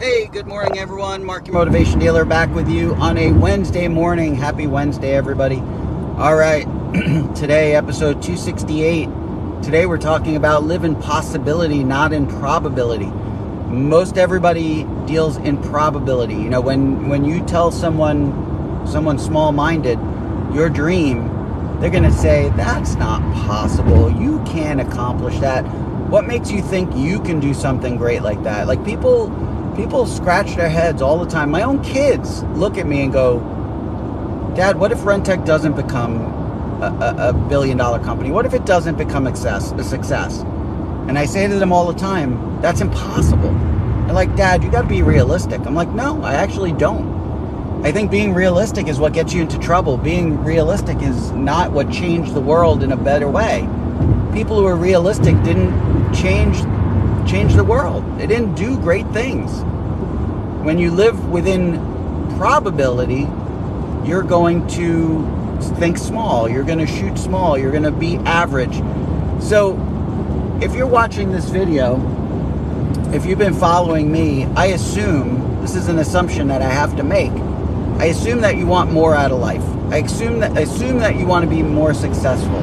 Hey, good morning everyone. Mark, your motivation dealer, back with you on a Wednesday morning. Happy Wednesday, everybody. All right, today, episode 268. Today we're talking about live in possibility, not in probability. Most everybody deals in probability. You know, when you tell someone small-minded your dream, they're going to say, that's not possible. You can't accomplish that. What makes you think you can do something great like that? Like people scratch their heads all the time. My own kids look at me and go, Dad, what if Rentec doesn't become a billion-dollar company? What if it doesn't become a success? And I say to them all the time, that's impossible. They're like, Dad, you got to be realistic. I'm like, no, I actually don't. I think being realistic is what gets you into trouble. Being realistic is not what changed the world in a better way. People who are realistic didn't change the world. They didn't do great things. When you live within probability, you're going to think small. You're going to shoot small. You're going to be average. So if you're watching this video, if you've been following me, I assume, this is an assumption that I have to make, I assume that you want more out of life. I assume that you want to be more successful.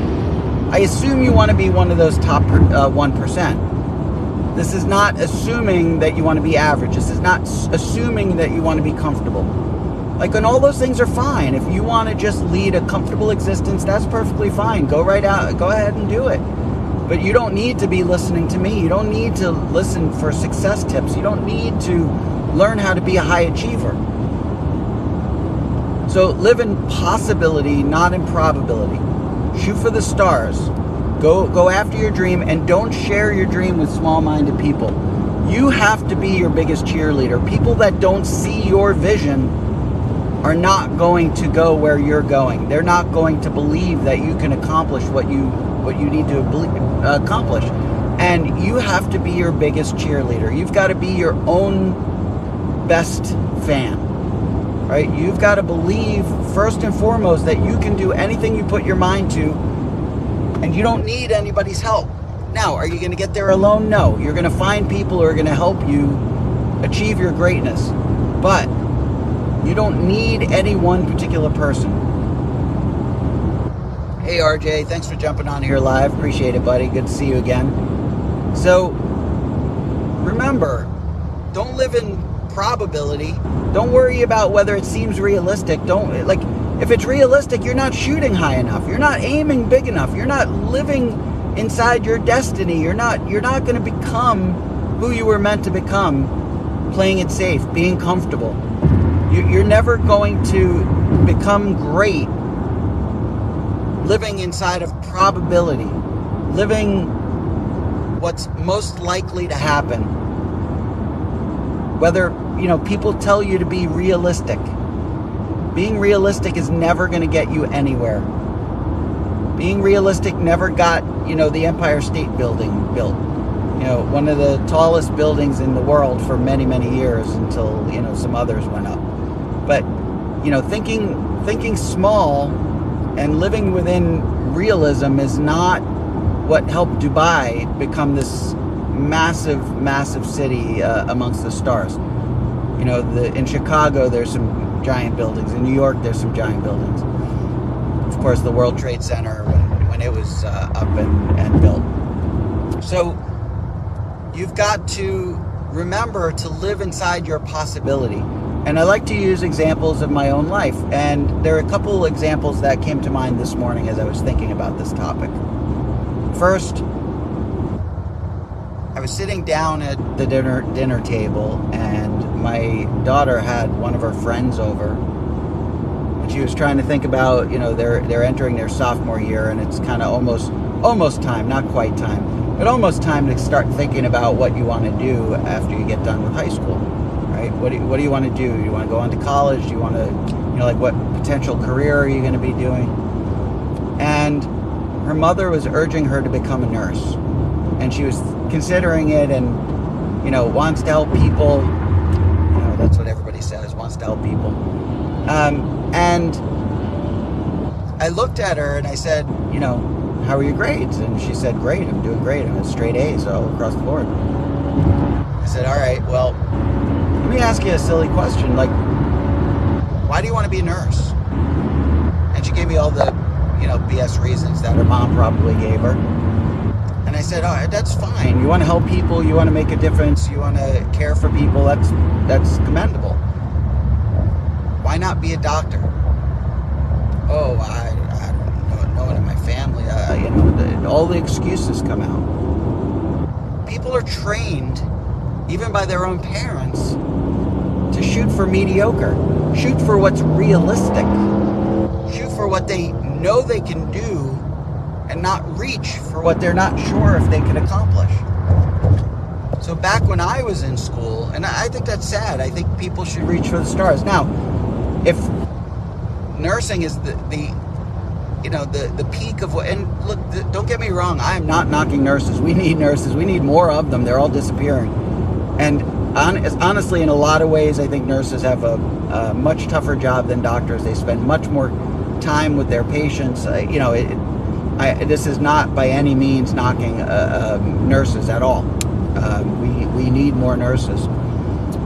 I assume you want to be one of those top 1%. This is not assuming that you want to be average. This is not assuming that you want to be comfortable. Like, and all those things are fine. If you want to just lead a comfortable existence, that's perfectly fine. Go ahead and do it. But you don't need to be listening to me. You don't need to listen for success tips. You don't need to learn how to be a high achiever. So live in possibility, not in probability. Shoot for the stars. Go after your dream, and don't share your dream with small-minded people. You have to be your biggest cheerleader. People that don't see your vision are not going to go where you're going. They're not going to believe that you can accomplish what you need to accomplish. And you have to be your biggest cheerleader. You've got to be your own best fan. Right? You've got to believe first and foremost that you can do anything you put your mind to, and you don't need anybody's help. Now, are you going to get there alone? No. You're going to find people who are going to help you achieve your greatness. But you don't need any one particular person. Hey, RJ, thanks for jumping on here live. Appreciate it, buddy. Good to see you again. So, remember, don't live in probability. Don't worry about whether it seems realistic. If it's realistic, you're not shooting high enough. You're not aiming big enough. You're not living inside your destiny. You're not going to become who you were meant to become, playing it safe, being comfortable. You're never going to become great living inside of probability, living what's most likely to happen. Whether, people tell you to be realistic. Being realistic is never going to get you anywhere. Being realistic never got, the Empire State Building built. One of the tallest buildings in the world for many, many years until, some others went up. But, thinking small and living within realism is not what helped Dubai become this massive, massive city amongst the stars. In Chicago, there's some giant buildings. In New York, there's some giant buildings. Of course, the World Trade Center, when it was up and built. So you've got to remember to live inside your possibility. And I like to use examples of my own life. And there are a couple examples that came to mind this morning as I was thinking about this topic. First, I was sitting down at the dinner table, and my daughter had one of her friends over, and she was trying to think about, they're entering their sophomore year, and it's kind of almost time, not quite time, but almost time to start thinking about what you want to do after you get done with high school, right? What do you want to do? Do you want to go on to college? Do you want to, what potential career are you going to be doing? And her mother was urging her to become a nurse, and she was considering it, and wants to help people. That's what everybody says, wants to help people. And I looked at her and I said, how are your grades? And she said, great, I'm doing great. I'm at straight A's all across the board. I said, all right, well, let me me ask you a silly question. Like, why do you want to be a nurse? And she gave me all the, BS reasons that her mom probably gave her. And I said, oh, that's fine. You want to help people. You want to make a difference. You want to care for people. That's commendable. Why not be a doctor? Oh, I don't know. No one in my family. All the excuses come out. People are trained, even by their own parents, to shoot for mediocre. Shoot for what's realistic. Shoot for what they know they can do, and not reach for what they're not sure if they can accomplish. So back when I was in school, and I think that's sad. I think people should reach for the stars. Now, if nursing is the peak of what, and look, don't get me wrong, I am not knocking nurses. We need nurses. We need more of them. They're all disappearing. And honestly, in a lot of ways, I think nurses have a much tougher job than doctors. They spend much more time with their patients. This is not by any means knocking nurses at all. We need more nurses.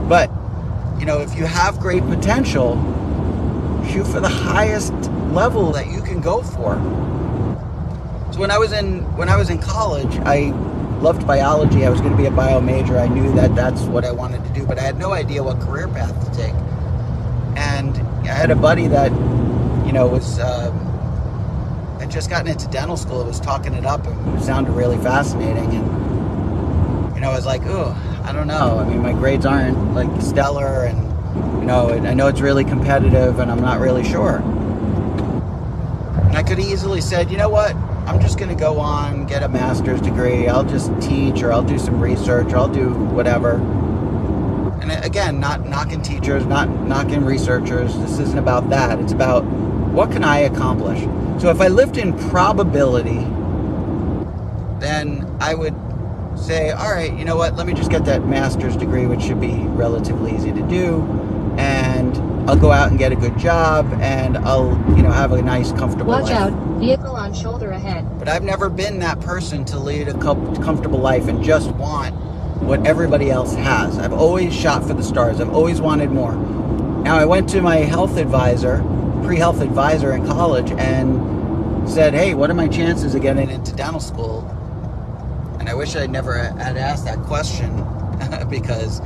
But, if you have great potential, shoot for the highest level that you can go for. So when I was in college, I loved biology. I was going to be a bio major. I knew that that's what I wanted to do, but I had no idea what career path to take. And I had a buddy that, was had just gotten into dental school. It was talking it up and it sounded really fascinating. And, I was like, oh, I don't know. I mean, my grades aren't like stellar, and, I know it's really competitive, and I'm not really sure. And I could have easily said, you know what? I'm just going to go on, get a master's degree. I'll just teach, or I'll do some research, or I'll do whatever. And again, not knocking teachers, not knocking researchers. This isn't about that. It's about what can I accomplish? So if I lived in probability, then I would say, all right, you know what? Let me just get that master's degree, which should be relatively easy to do. And I'll go out and get a good job, and I'll, have a nice, comfortable life. Watch out, vehicle on shoulder ahead. But I've never been that person to lead a comfortable life and just want what everybody else has. I've always shot for the stars. I've always wanted more. Now, I went to my health advisor, pre-health advisor in college, and said, hey, what are my chances of getting into dental school? And I wish I never had asked that question because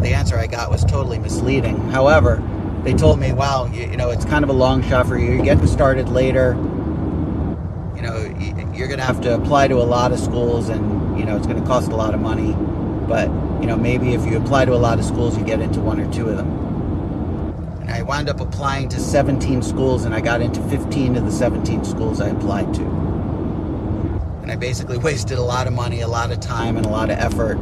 the answer I got was totally misleading. However, they told me, wow, it's kind of a long shot for you. You're getting started later. You're going to have to apply to a lot of schools, and, it's going to cost a lot of money. But, maybe if you apply to a lot of schools, you get into one or two of them. And I wound up applying to 17 schools, and I got into 15 of the 17 schools I applied to. And I basically wasted a lot of money, a lot of time, and a lot of effort,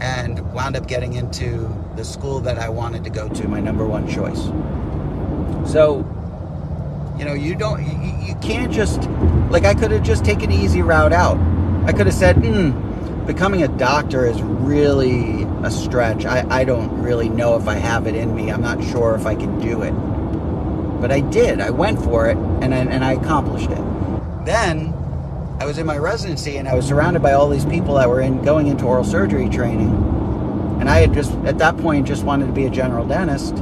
and wound up getting into the school that I wanted to go to, my number one choice. So, you can't just, like, I could have just taken the easy route out. I could have said, becoming a doctor is really a stretch. I don't really know if I have it in me. I'm not sure if I can do it. But I did. I went for it, and I accomplished it. Then I was in my residency, and I was surrounded by all these people that were going into oral surgery training. And I had at that point, just wanted to be a general dentist.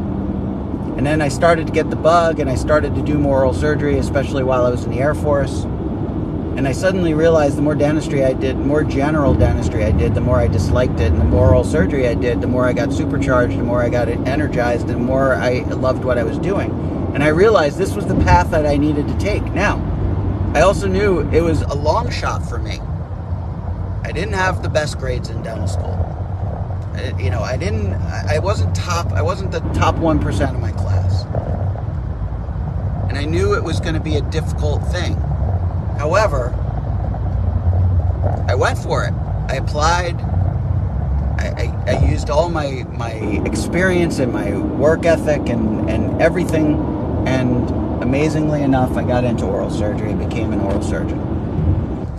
And then I started to get the bug, and I started to do more oral surgery, especially while I was in the Air Force. And I suddenly realized the more dentistry I did, more general dentistry I did, the more I disliked it. And the more oral surgery I did, the more I got supercharged, the more I got energized, the more I loved what I was doing. And I realized this was the path that I needed to take. Now, I also knew it was a long shot for me. I didn't have the best grades in dental school. I wasn't the top 1% of my class. And I knew it was going to be a difficult thing. However, I went for it. I applied. I used all my experience and my work ethic and everything. And amazingly enough, I got into oral surgery and became an oral surgeon.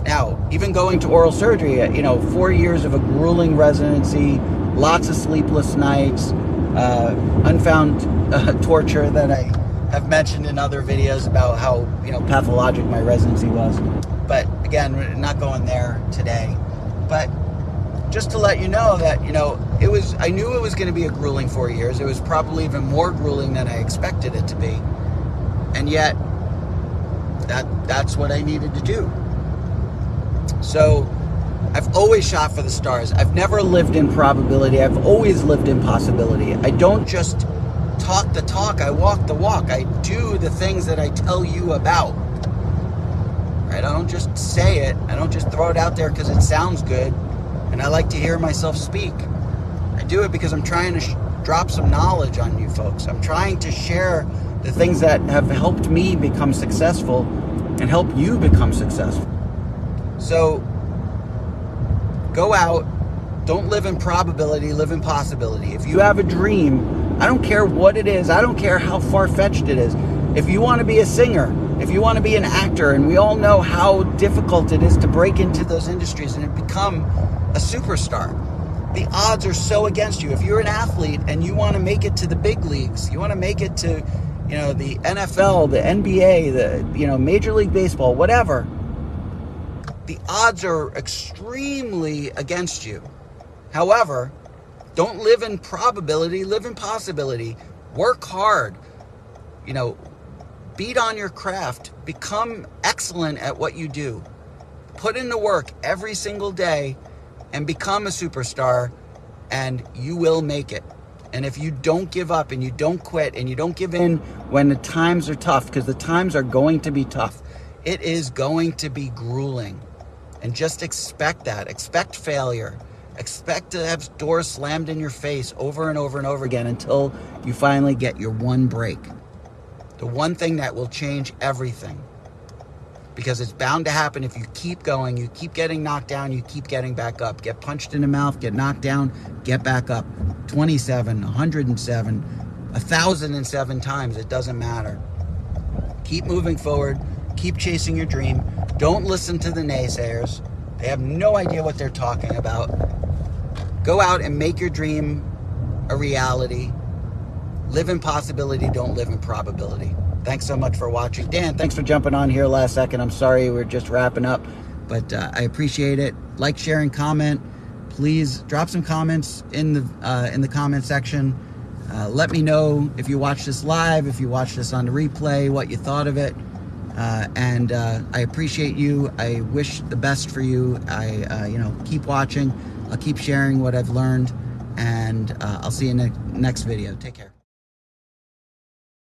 Now, even going to oral surgery, 4 years of a grueling residency, lots of sleepless nights, unfound torture that I have mentioned in other videos about how, pathologic my residency was. But again, we're not going there today. But just to let you know that, I knew it was going to be a grueling 4 years. It was probably even more grueling than I expected it to be. And yet, that's what I needed to do. So, I've always shot for the stars. I've never lived in probability. I've always lived in possibility. I don't just talk the talk, I walk the walk. I do the things that I tell you about. Right? I don't just say it. I don't just throw it out there because it sounds good and I like to hear myself speak. I do it because I'm trying to drop some knowledge on you folks. I'm trying to share the things that have helped me become successful and help you become successful. So, go out, don't live in probability, live in possibility. If you have a dream, I don't care what it is, I don't care how far-fetched it is. If you want to be a singer, if you want to be an actor, and we all know how difficult it is to break into those industries and become a superstar, the odds are so against you. If you're an athlete and you want to make it to the big leagues, you want to make it to, the NFL, the NBA, the, Major League Baseball, whatever, the odds are extremely against you. However, don't live in probability, live in possibility. Work hard. Beat on your craft. Become excellent at what you do. Put in the work every single day and become a superstar, and you will make it. And if you don't give up and you don't quit and you don't give in when the times are tough, because the times are going to be tough, it is going to be grueling. And just expect that. Expect failure. Expect to have doors slammed in your face over and over and over again until you finally get your one break. The one thing that will change everything. Because it's bound to happen if you keep going, you keep getting knocked down, you keep getting back up. Get punched in the mouth, get knocked down, get back up. 27, 107, 1,007 times, it doesn't matter. Keep moving forward. Keep chasing your dream. Don't listen to the naysayers. They have no idea what they're talking about. Go out and make your dream a reality. Live in possibility, don't live in probability. Thanks so much for watching. Dan, thanks for jumping on here last second. I'm sorry we're just wrapping up, but I appreciate it. Like, share, and comment. Please drop some comments in the comment section. Let me know if you watch this live, if you watch this on the replay, what you thought of it. And I appreciate you. I wish the best for you. Keep watching. I'll keep sharing what I've learned, and I'll see you in the next video. Take care.